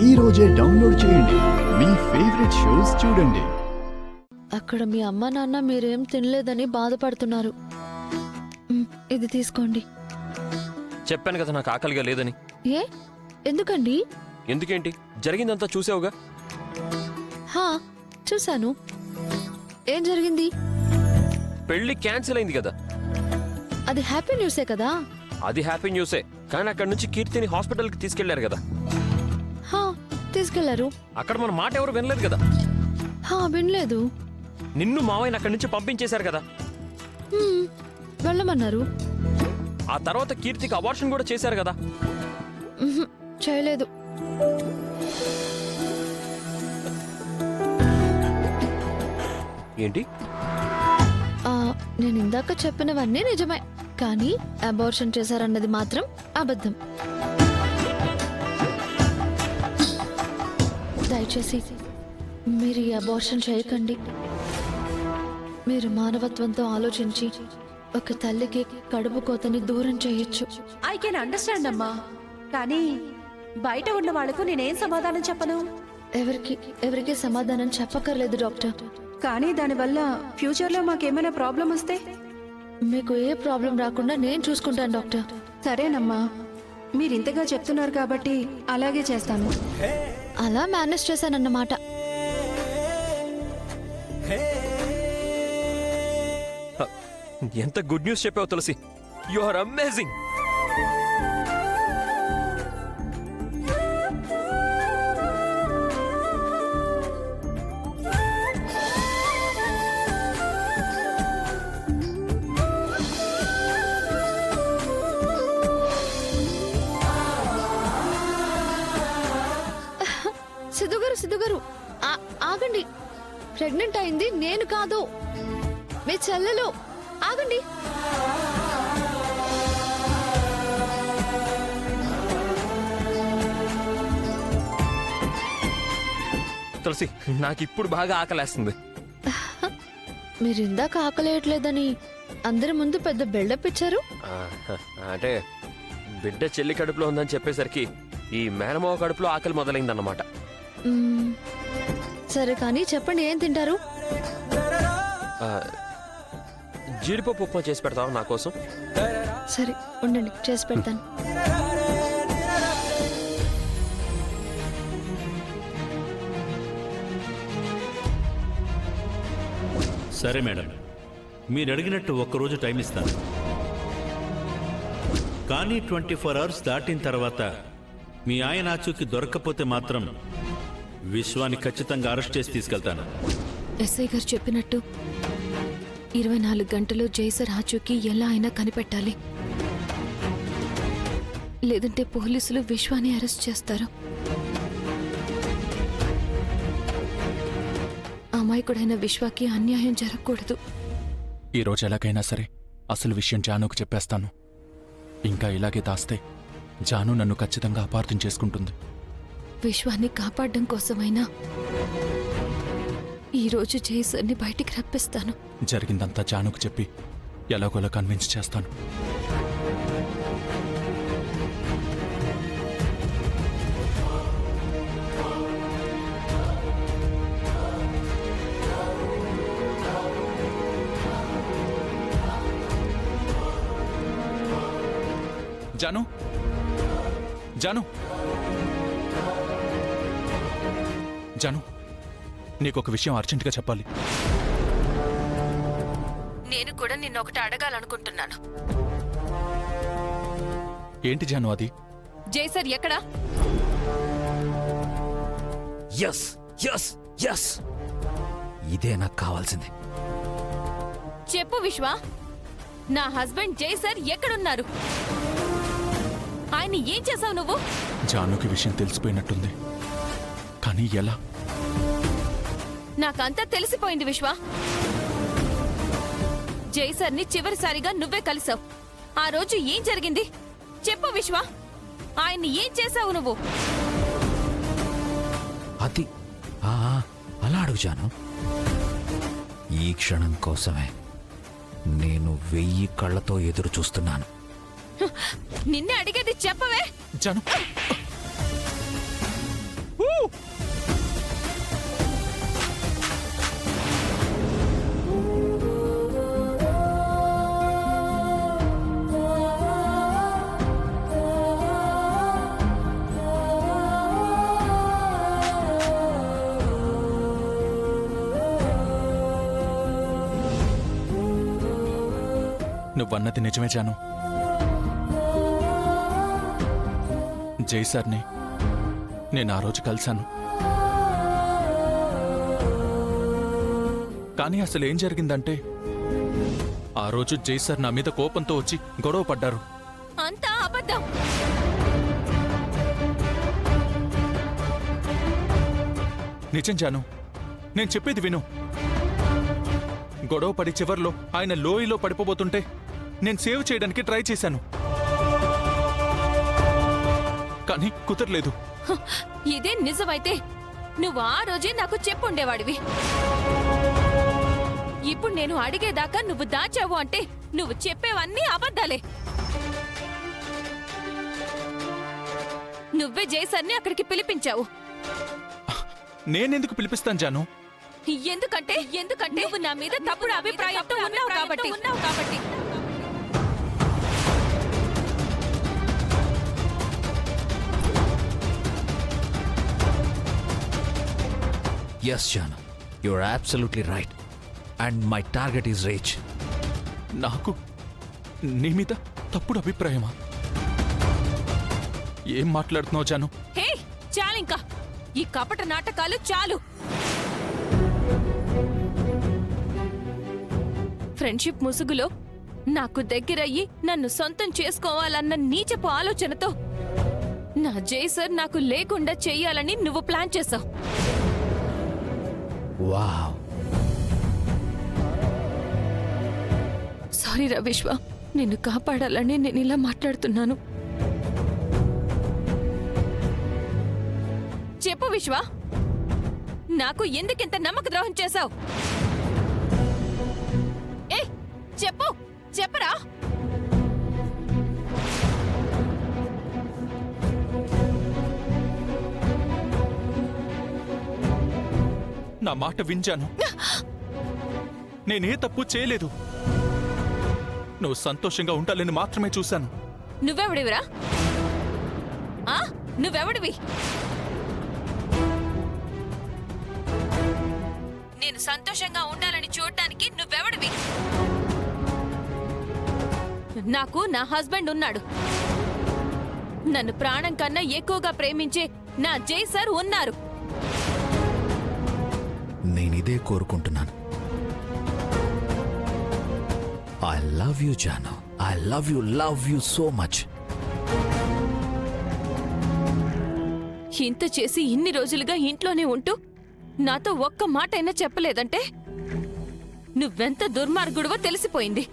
ఈ రోజే డౌన్లోడ్ చేయండి. మీ ఫేవరెట్ షోస్ చూడండి. అక్కడ మీ అమ్మ నాన్న మీరేం తినలేదని బాధపడుతున్నారు. ఇది తీసుకోండి. చెప్పాను కదా నాకు ఆకలిగా లేదని. ఏ ఎందుకండి? ఎందుకేంటి, జరిగిందంతా చూసావుగా. హా, చూశాను. ఏం జరిగింది? పెళ్లి క్యాన్సిల్ అయింది కదా. అది హ్యాపీ న్యూసే కదా. అది హ్యాపీ న్యూసే, కానీ అక్కడ నుంచి కీర్తిని హాస్పిటల్కి తీసుకెళ్లారు కదా. హా, తీసుకెళ్లారు. అక్కడ మన మాట ఎవరు వినలేదు కదా. హా, వినలేదు. నిన్ను మావయ్యని అక్కడి నుంచి పంపించేశారు కదా. వెళ్ళమన్నారు. ఆ తర్వాత కీర్తికి అబార్షన్ కూడా చేశారు కదా. చేయలేదు. ఏంటి? నేను ఇందాక చెప్పినవన్నీ నిజమే, కానీ అబార్షన్ చేశారన్నది మాత్రం అబద్ధం. దయచేసి మీరు ఈ అబార్షన్ చేయకండి. మీరు మానవత్వంతో ఆలోచించి ఒక తల్లికి కడుపు కోతని దూరం చేయొచ్చు. ఐ కెన్ అండర్స్టాండ్ అమ్మా, కానీ బయట ఉన్న వాళ్లకు నేనేం సమాధానం చెప్పను? ఎవరికి సమాధానం చెప్పక్కర్లేదు డాక్టర్. కానీ దానివల్ల ఫ్యూచర్లో మాకేమైనా ప్రాబ్లం వస్తే? మీకు ఏ ప్రాబ్లం రాకుండా నేను చూసుకుంటాను డాక్టర్. సరేనమ్మా, మీరింతగా చెప్తున్నారు కాబట్టి అలాగే చేస్తాను. అలా మేనేజ్ చేశానన్నమాట. ఎంత గుడ్ న్యూస్ చెప్పావు తులసి. You are amazing. సిద్ధుగారు ఆగండి. ప్రెగ్నెంట్ అయింది నేను కాదు, మీ చెల్లెలు. ఆగండి. తులసి, నాకు ఇప్పుడు బాగా ఆకలేస్తుంది. మీరు ఇందాక ఆకలేయట్లేదని అందరి ముందు పెద్ద బిల్డప్ ఇచ్చారు. అంటే బిడ్డ చెల్లి కడుపులో ఉందని చెప్పేసరికి ఈ మేనమావ కడుపులో ఆకలి మొదలైందన్నమాట. సరే కానీ చెప్పండి, ఏం తింటారు? జీడిపప్పు ఉప్మా చేసి పెడతావా నా కోసం? సరే ఉండండి, చేసి పెడతాను. సరే మేడం, మీరు అడిగినట్టు ఒక్కరోజు టైం ఇస్తాను. కానీ 24 అవర్స్ దాటిన తర్వాత మీ ఆయన ఆచూకీ దొరక్కపోతే మాత్రం విశ్వాన్ని ఖచ్చితంగా అరెస్ట్ చేసి తీసుకెళ్తాను. ఎస్ఐ గారు చెప్పినట్టు 24 గంటలు జైసర్ ఆచూకీ ఎలా అయినా కనిపెట్టాలి, లేదంటే పోలీసులు విశ్వాన్ని అరెస్ట్ చేస్తారు. అమాయకుడైన విశ్వాకి అన్యాయం జరగకూడదు. ఈరోజు ఎలాగైనా సరే అసలు విషయం జానుకు చెప్పేస్తాను. ఇంకా ఇలాగే దాస్తే జాను నన్ను ఖచ్చితంగా అపార్థం చేసుకుంటుంది. విశ్వాన్ని కాపాడడం కోసమైనా ఈరోజు జైసర్ని బయటికి రప్పిస్తాను. జరిగిందంతా జానుకు చెప్పి ఎలాగోలా కన్విన్స్ చేస్తాను. జాను, జాను, జాను, నీకొక విషయం అర్జెంటుగా చెప్పాలి. నేను కూడా నిన్నొకటి అడగాలనుకుంటున్నాను. ఏంటి జాను అది? జైసర్ ఎక్కడా? యస్ యస్ యస్, ఇదే నాకు కావాల్సింది. చెప్పు విశ్వ, నా హస్బెండ్ జైసర్ ఎక్కడున్నారు? ఆయన ఏం చేసావు నువ్వు? జానుకి విషయం తెలిసిపోయినట్టుంది, కానీ ఎలా? నాకంతా తెలిసిపోయింది విశ్వ. జైసర్ని చివరిసారిగా నువ్వే కలిసావు. ఆ రోజు ఏం జరిగింది చెప్పు విశ్వ. ఆయన్ని ఏం చేసావు నువ్వు? అది అలా అడుగుచాను. ఈ క్షణం కోసమే నేను 1000 కళ్ళతో ఎదురు చూస్తున్నాను. నిన్నే అడిగేది చెప్పవే. జాను, నువ్వన్నది నిజమే జాను. జై సార్ని నేను ఆ రోజు కలిశాను. కానీ అసలు ఏం జరిగిందంటే ఆ రోజు జై సార్ నా మీద కోపంతో వచ్చి గొడవ పడ్డారు. అంతా అబద్ధం. నిజం జాను, నేను చెప్పేది విను. గొడవ పడి చివర్లో ఆయన లోయలో పడిపోబోతుంటే నేను సేవ్ చేయడానికి ట్రై చేశాను, కానీ కుదరలేదు. ఇదే నిజమైతే నువ్వు ఆ రోజే నాకు చెప్పుండేవాడివి. ఇప్పుడు నేను అడిగేదాకా నువ్వు దాచావు అంటే నువ్వు చెప్పేవన్నీ అబద్ధాలే. నువ్వే జైసర్ని అక్కడికి పిలిపించావు. నేనెందుకు పిలిపిస్తాను జాను? ఎందుకంటే నువ్వు నా మీద తప్పుడు అభిప్రాయంతో ఉన్నావు కాబట్టి. Yes Janu, you are absolutely right and my target is reach. నాకు నీ మీద తప్పుడు అభిప్రాయమా? ఏం మాట్లాడుతున్నావు జాను? హే, చాలింకా. ఈ కపట నాటకాలు చాలు. ఫ్రెండ్షిప్ ముసుగులో నాకు దగ్గరయ్యి నన్ను సొంతం చేసుకోవాలన్న నీచపు ఆలోచనతో నా జైసర్ నాకు లేకుండా చెయ్యాలని నువ్వు ప్లాన్ చేశావు. వావ్, సారీ రా విశ్వ, నిన్ను కాపాడాలని నేను ఇలా మాట్లాడుతున్నాను. చెప్పు విశ్వ, నాకు ఎందుకింత నమ్మక ద్రోహం చేశావు? ఏ చెప్పు, చెప్పరా? నా మాట వించాను. నేనే తప్పు చేయలేదు. నువ్వు సంతోషంగా ఉండాలని మాత్రమే చూశాను. నువ్వెవడివిరా? నువ్వెవడివి? నేను సంతోషంగా ఉండాలని చూడటానికి నువ్వెవడివి? నాకు నా హస్బెండ్ ఉన్నాడు. నన్ను ప్రాణం కన్నా ఎక్కువగా ప్రేమించే నా జై సార్ ఉన్నారు. నేనిదే కోరుకుంటున్నాను. I love you Janu, I love you so much. ఇంత చేసి ఇన్ని రోజులుగా ఇంట్లోనే ఉంటూ నాతో ఒక్క మాటైనా చెప్పలేదంటే నువ్వెంత దుర్మార్గుడివో తెలిసిపోయింది.